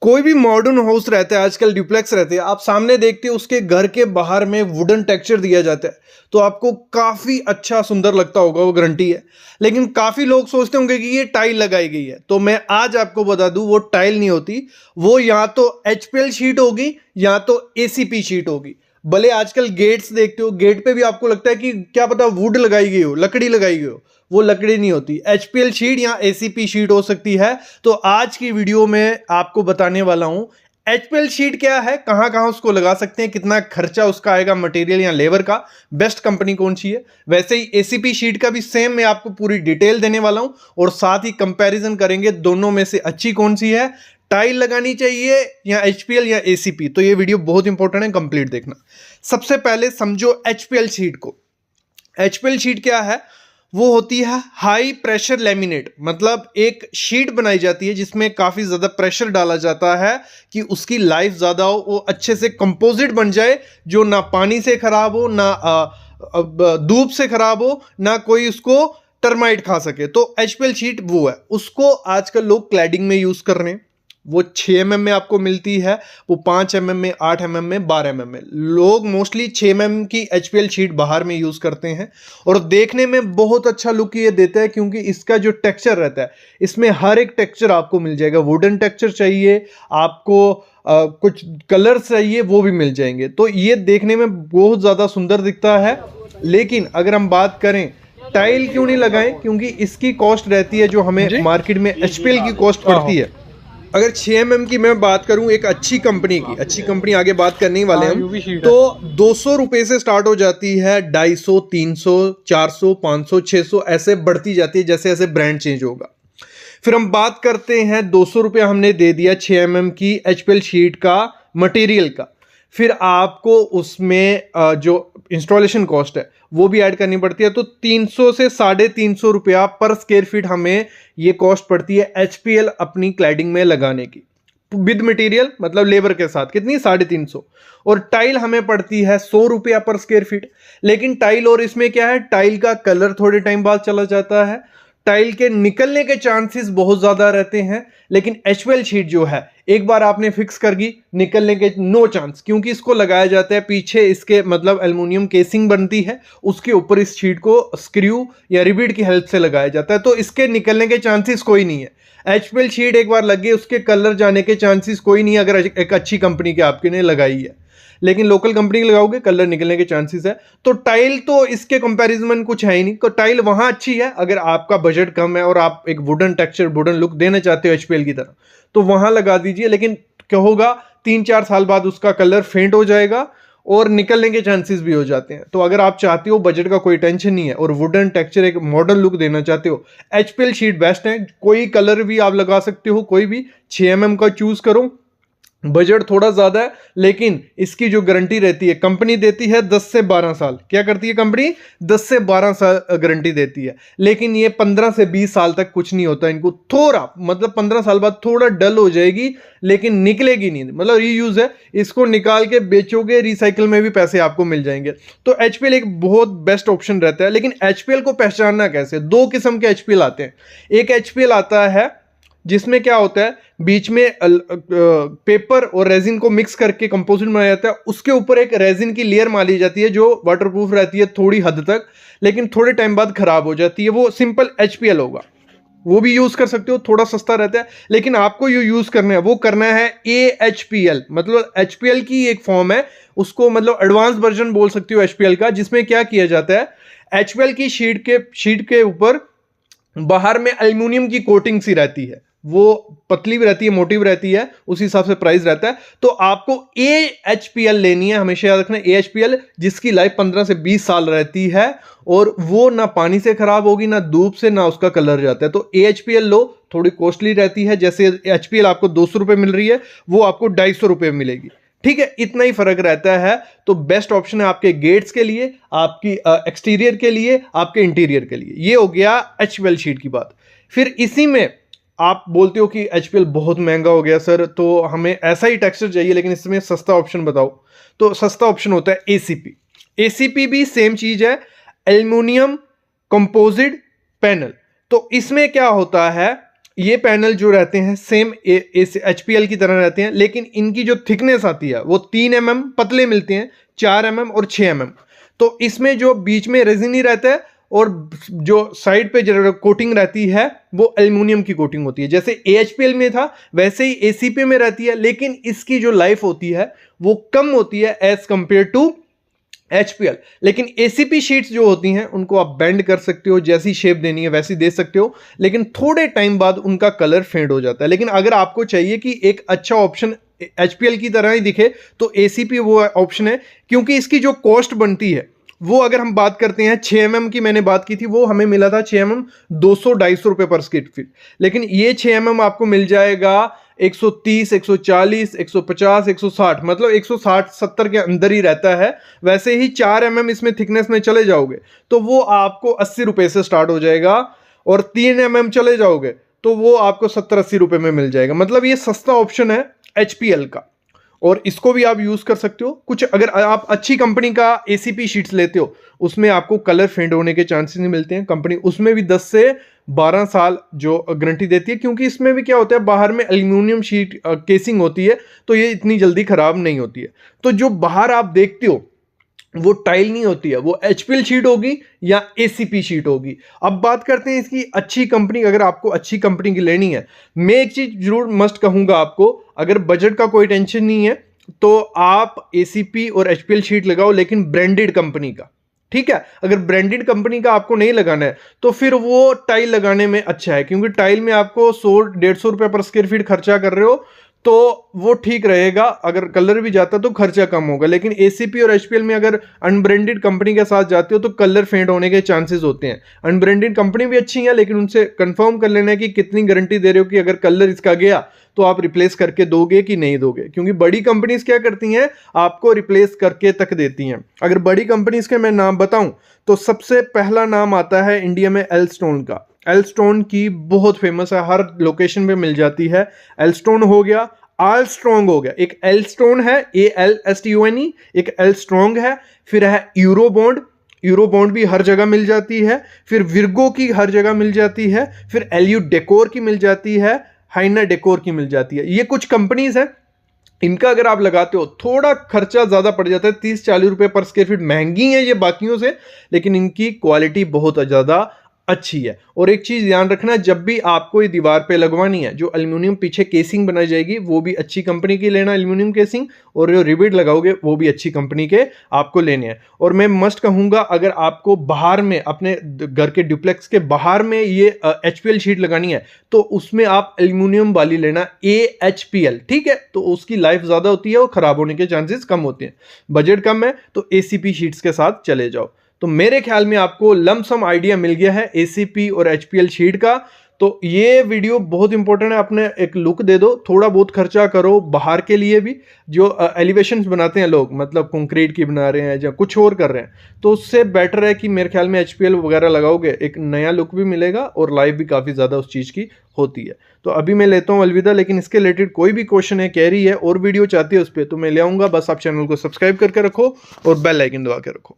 कोई भी modern house रहता है, आजकल ड्यूप्लेक्स रहते हैं, आप सामने देखते हो उसके घर के बाहर में वुडन टेक्सचर दिया जाता है तो आपको काफ़ी अच्छा सुंदर लगता होगा, वो गारंटी है। लेकिन काफ़ी लोग सोचते होंगे कि ये टाइल लगाई गई है, तो मैं आज आपको बता दूं वो टाइल नहीं होती, वो या तो HPL शीट होगी या तो ACP शीट होगी। भले आजकल गेट्स देखते हो, गेट पे भी आपको लगता है कि क्या पता वुड लगाई गई हो, लकड़ी लगाई गई हो, वो लकड़ी नहीं होती, HPL शीट या ACP शीट हो सकती है। तो आज की वीडियो में आपको बताने वाला हूं HPL शीट क्या है, कहां कहां उसको लगा सकते हैं, कितना खर्चा उसका आएगा मटेरियल या लेबर का, बेस्ट कंपनी कौन सी है। वैसे ही ACP शीट का भी सेम मैं आपको पूरी डिटेल देने वाला हूं और साथ ही कंपैरिजन करेंगे दोनों में से अच्छी कौन सी है, टाइल लगानी चाहिए या HPL या ACP। तो ये वीडियो बहुत इंपॉर्टेंट है, कंप्लीट देखना। सबसे पहले समझो HPL शीट को। HPL शीट क्या है, वो होती है हाई प्रेशर लैमिनेट, मतलब एक शीट बनाई जाती है जिसमें काफी ज्यादा प्रेशर डाला जाता है कि उसकी लाइफ ज्यादा हो, वो अच्छे से कंपोजिट बन जाए, जो ना पानी से खराब हो, ना धूप से खराब हो, ना कोई उसको टर्माइट खा सके। तो HPL शीट वो है, उसको आजकल लोग क्लैडिंग में यूज कर रहे हैं। वो 6 mm में आपको मिलती है, वो 5 mm में, 8 mm में, 12 mm में। लोग मोस्टली 6 mm की HPL शीट बाहर में यूज करते हैं और देखने में बहुत अच्छा लुक ये देता है क्योंकि इसका जो टेक्सचर रहता है, इसमें हर एक टेक्सचर आपको मिल जाएगा। वुडन टेक्सचर चाहिए आपको, कुछ कलर चाहिए, वो भी मिल जाएंगे। तो ये देखने में बहुत ज़्यादा सुंदर दिखता है। लेकिन अगर हम बात करें टाइल क्यों नहीं लगाएं, क्योंकि इसकी कॉस्ट रहती है जो हमें मार्केट में HPL की कॉस्ट पड़ती है। अगर 6 mm की मैं बात करूं एक अच्छी कंपनी की, अच्छी कंपनी आगे बात करने ही वाले हम, तो 200 रुपए से स्टार्ट हो जाती है, 250, 300, 400, 500, 600 ऐसे बढ़ती जाती है जैसे जैसे ब्रांड चेंज होगा। फिर हम बात करते हैं 200 रुपये हमने दे दिया 6 mm की HPL शीट का मटेरियल का, फिर आपको उसमें जो इंस्टॉलेशन कॉस्ट है वो भी ऐड करनी पड़ती है, तो 300 से 350 रुपया पर स्क्वायर फीट हमें ये कॉस्ट पड़ती है HPL अपनी क्लैडिंग में लगाने की, विद मटेरियल मतलब लेबर के साथ। कितनी? 350। और टाइल हमें पड़ती है 100 रुपया पर स्क्वायर फीट। लेकिन टाइल और इसमें क्या है, टाइल का कलर थोड़े टाइम बाद चला जाता है, टाइल के निकलने के चांसेस बहुत ज्यादा रहते हैं। लेकिन HPL शीट जो है एक बार आपने फिक्स कर दी, निकलने के नो चांस, क्योंकि इसको लगाया जाता है पीछे, इसके मतलब एल्युमिनियम केसिंग बनती है, उसके ऊपर इस शीट को स्क्रू या रिबिट की हेल्प से लगाया जाता है, तो इसके निकलने के चांसेस कोई नहीं है। HPL शीट एक बार लग गई, उसके कलर जाने के चांसेस कोई नहीं है अगर एक अच्छी कंपनी के आपके ने लगाई है। लेकिन लोकल कंपनी लगाओगे कलर निकलने के चांसेस है। तो टाइल तो इसके कंपैरिजन में कुछ है ही नहीं, तो टाइल वहां अच्छी है अगर आपका बजट कम है और आप एक वुडन टेक्सचर, वुडन लुक देना चाहते हो HPL की तरह, तो वहां लगा दीजिए। लेकिन क्या होगा, 3-4 साल बाद उसका कलर फेंट हो जाएगा और निकलने के चांसेस भी हो जाते हैं। तो अगर आप चाहते हो बजट का कोई टेंशन नहीं है और वुडन टेक्सचर एक मॉडर्न लुक देना चाहते हो, HPL शीट बेस्ट है। कोई कलर भी आप लगा सकते हो, कोई भी 6 mm का चूज करो। बजट थोड़ा ज्यादा है लेकिन इसकी जो गारंटी रहती है, कंपनी देती है 10 से 12 साल। क्या करती है कंपनी? 10 से 12 साल गारंटी देती है। लेकिन ये 15 से 20 साल तक कुछ नहीं होता इनको, थोड़ा मतलब 15 साल बाद थोड़ा डल हो जाएगी लेकिन निकलेगी नहीं, मतलब रीयूज है, इसको निकाल के बेचोगे, रिसाइकल में भी पैसे आपको मिल जाएंगे। तो HPL एक बहुत बेस्ट ऑप्शन रहता है। लेकिन HPL को पहचानना कैसे? 2 किस्म के HPL आते हैं। एक HPL आता है जिसमें क्या होता है, बीच में पेपर और रेजिन को मिक्स करके कंपोजिट बनाया जाता है, उसके ऊपर एक रेजिन की लेयर मारी जाती है जो वाटरप्रूफ रहती है थोड़ी हद तक, लेकिन थोड़े टाइम बाद खराब हो जाती है। वो सिंपल HPL होगा, वो भी यूज कर सकते हो, थोड़ा सस्ता रहता है। लेकिन आपको जो यूज करना है वो करना है AHPL, मतलब HPL की एक फॉर्म है, उसको मतलब एडवांस वर्जन बोल सकते हो HPL का, जिसमें क्या किया जाता है, HPL की शीट के ऊपर बाहर में एल्युमिनियम की कोटिंग सी रहती है, वो पतली भी रहती है, मोटी भी रहती है, उस हिसाब से प्राइस रहता है। तो आपको AHPL लेनी है, हमेशा याद रखना AHPL, जिसकी लाइफ 15 से 20 साल रहती है और वो ना पानी से खराब होगी, ना धूप से, ना उसका कलर जाता है। तो AHPL लो, थोड़ी कॉस्टली रहती है। जैसे HPL आपको 200 रुपये मिल रही है, वो आपको 250 रुपये मिलेगी, ठीक है, इतना ही फर्क रहता है। तो बेस्ट ऑप्शन है आपके गेट्स के लिए, आपकी एक्सटीरियर के लिए, आपके इंटीरियर के लिए। ये हो गया HPL शीट की बात। फिर इसी में आप बोलते हो कि HPL बहुत महंगा हो गया सर, तो हमें ऐसा ही टेक्सचर चाहिए लेकिन इसमें सस्ता ऑप्शन बताओ। तो सस्ता ऑप्शन होता है ACP। ACP भी सेम चीज है, एल्युमिनियम कंपोजिट पैनल। तो इसमें क्या होता है, ये पैनल जो रहते हैं सेम HPL की तरह रहते हैं, लेकिन इनकी जो थिकनेस आती है वो 3 mm पतले मिलते हैं, 4 mm और 6 mm। तो इसमें जो बीच में रेजिन ही रहता है और जो साइड पे जो कोटिंग रहती है वो एल्युमिनियम की कोटिंग होती है। जैसे AHPL में था वैसे ही ACP में रहती है, लेकिन इसकी जो लाइफ होती है वो कम होती है एज कंपेयर टू HPL। लेकिन ACP शीट्स जो होती हैं उनको आप बेंड कर सकते हो, जैसी शेप देनी है वैसी दे सकते हो, लेकिन थोड़े टाइम बाद उनका कलर फेड हो जाता है। लेकिन अगर आपको चाहिए कि एक अच्छा ऑप्शन HPL की तरह ही दिखे तो ACP वो ऑप्शन है, क्योंकि इसकी जो कॉस्ट बनती है वो अगर हम बात करते हैं 6 mm की, मैंने बात की थी, वो हमें मिला था 6 mm 200-250 रुपए पर स्क्वायर फीट। लेकिन ये 6 mm आपको मिल जाएगा 130, 140, 150, 160, मतलब 160-70 के अंदर ही रहता है। वैसे ही 4 mm इसमें थिकनेस में चले जाओगे तो वो आपको 80 रुपए से स्टार्ट हो जाएगा, और 3 mm चले जाओगे तो वो आपको 70-80 रुपए में मिल जाएगा। मतलब ये सस्ता ऑप्शन है HPL का, और इसको भी आप यूज कर सकते हो। कुछ अगर आप अच्छी कंपनी का ACP शीट्स लेते हो उसमें आपको कलर फेड होने के चांसेस नहीं मिलते हैं। कंपनी उसमें भी 10 से 12 साल जो गारंटी देती है, क्योंकि इसमें भी क्या होता है, बाहर में एल्यूमिनियम शीट केसिंग होती है तो ये इतनी जल्दी खराब नहीं होती है। तो जो बाहर आप देखते हो वो टाइल नहीं होती है, वो HPL शीट होगी या ACP शीट होगी। अब बात करते हैं इसकी अच्छी कंपनी। अगर आपको अच्छी कंपनी की लेनी है, मैं एक चीज जरूर मस्ट कहूंगा आपको, अगर बजट का कोई टेंशन नहीं है तो आप ACP और HPL शीट लगाओ, लेकिन ब्रांडेड कंपनी का, ठीक है। अगर ब्रांडेड कंपनी का आपको नहीं लगाना है तो फिर वो टाइल लगाने में अच्छा है, क्योंकि टाइल में आपको 100-150 रुपए पर स्क्वायर फीट खर्चा कर रहे हो तो वो ठीक रहेगा। अगर कलर भी जाता तो खर्चा कम होगा। लेकिन ACP और HPL में अगर अनब्रांडेड कंपनी के साथ जाते हो तो कलर फेड होने के चांसेस होते हैं। अनब्रांडेड कंपनी भी अच्छी है, लेकिन उनसे कंफर्म कर लेना है कि कितनी गारंटी दे रहे हो कि अगर कलर इसका गया तो आप रिप्लेस करके दोगे कि नहीं दोगे, क्योंकि बड़ी कंपनीज क्या करती हैं, आपको रिप्लेस करके तक देती हैं। अगर बड़ी कंपनीज के मैं नाम बताऊं तो सबसे पहला नाम आता है इंडिया में एल्स्टोन का। एल्स्टोन की बहुत फेमस है, हर लोकेशन पे मिल जाती है। एल्स्टोन हो गया, आर्मस्ट्रांग हो गया, एक एल्स्टोन है ALSTONE, एक एल्स्ट्रॉन्ग है, फिर है यूरोबॉन्ड, यूरोबॉन्ड भी हर जगह मिल जाती है, फिर विर्गो की हर जगह मिल जाती है, फिर LU डेकोर की मिल जाती है, हाइना डेकोर की मिल जाती है। ये कुछ कंपनीज हैं, इनका अगर आप लगाते हो थोड़ा खर्चा ज्यादा पड़ जाता है, 30-40 रुपए पर स्क्वायर फीट महंगी है ये बाकियों से, लेकिन इनकी क्वालिटी बहुत ज्यादा अच्छी है। और एक चीज ध्यान रखना, जब भी आपको ये दीवार पे लगवानी है, जो एल्युमिनियम पीछे केसिंग बनाई जाएगी वो भी अच्छी कंपनी की लेना, एल्युमिनियम केसिंग, और जो रिवेट लगाओगे वो भी अच्छी कंपनी के आपको लेने हैं। और मैं मस्ट कहूंगा, अगर आपको बाहर में अपने घर के डुप्लेक्स के बाहर में ये HPL शीट लगानी है तो उसमें आप एल्युमिनियम वाली लेना, AHPL, ठीक है। तो उसकी लाइफ ज्यादा होती है और खराब होने के चांसेस कम होते हैं। बजट कम है तो ACP शीट्स के साथ चले जाओ। तो मेरे ख्याल में आपको लमसम आइडिया मिल गया है ACP और HPL शीट का। तो ये वीडियो बहुत इंपॉर्टेंट है, अपने एक लुक दे दो, थोड़ा बहुत खर्चा करो बाहर के लिए भी। जो एलिवेशंस बनाते हैं लोग, मतलब कंक्रीट की बना रहे हैं या कुछ और कर रहे हैं, तो उससे बेटर है कि मेरे ख्याल में HPL वगैरह लगाओगे, एक नया लुक भी मिलेगा और लाइफ भी काफ़ी ज़्यादा उस चीज़ की होती है। तो अभी मैं लेता हूँ अलविदा, लेकिन इसके रिलेटेड कोई भी क्वेश्चन है, क्वेरी है और वीडियो चाहती है उस पर, तो मैं ले आऊँगा। बस आप चैनल को सब्सक्राइब करके रखो और बेल आइकन दबा के रखो।